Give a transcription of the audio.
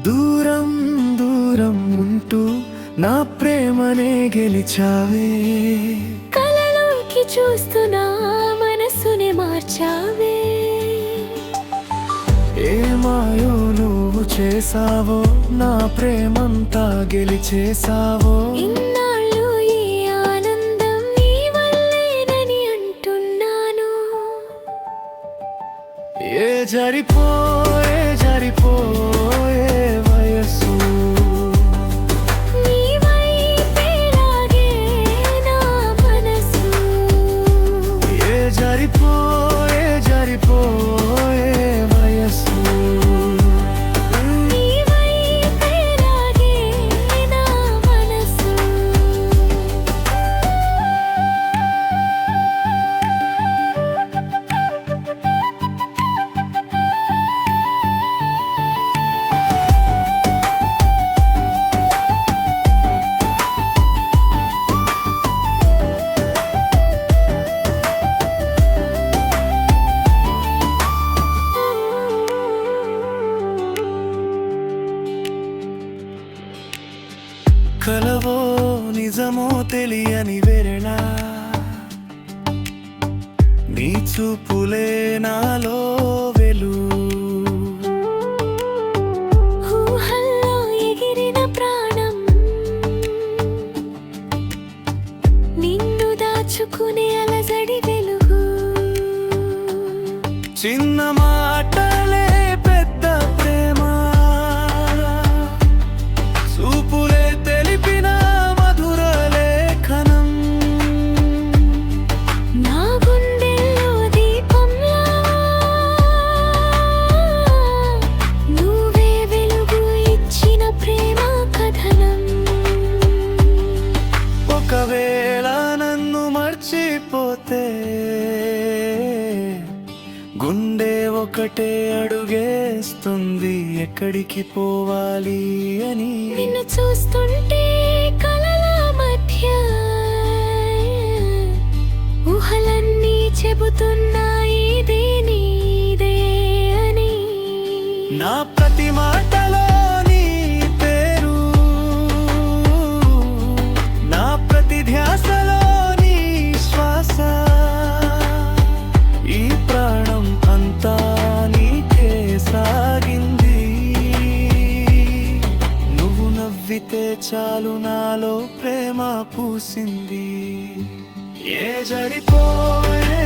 దూరం దూరం ఉంటూ నా ప్రేమనే గెలిచావే, కలలోకి చూస్తున్నా మనసుని మార్చావే. ఏమాయో నువ్వు చేసావో, నా ప్రేమంతా గెలిచేసావో. ఇన్నాళ్ళు ఈ ఆనందం నీ వల్లేనని అంటున్నాను. ఏ జరిపోయే వయస్సు నీ వైపే లాగే నా మనసు. ఏ జరిపోయే వయస్సు నీ వైపే లాగే నా మనసు. కలవో నిజమో తెలియని వేళ, నీ చూపులే నాలో ఊహల్లో ఎగిరిన ప్రాణం, నిన్ను దాచుకునే అలజడి వెలుగు. చిన్న మాటలే పెద్ద ప్రేమ, చూపులే తెలిపిన మధుర లేఖనం. నా గుండెల్లో దీపంలా నువ్వే వెలుగు ఇచ్చిన ప్రేమ కథనం. ఒకవేళ నన్ను మర్చిపోతే, గుండె ఒకటే అడుగేస్తుంది ఎక్కడికి పోవాలి అని. నిన్ను చూస్తుంటే కలల మధ్య ఊహలన్నీ చెబుతున్నాయి ఇదే నీదే అని. నా ప్రతి మాటలో నీ పేరు, నా ప్రతి ధ్యాసలో నీ శ్వాస. ఈ ప్రాణం అంతా నీకే సాగింది, నువ్వు నవ్వితే చాలు నాలో ప్రేమ పూసింది. ఏ జరిపోయే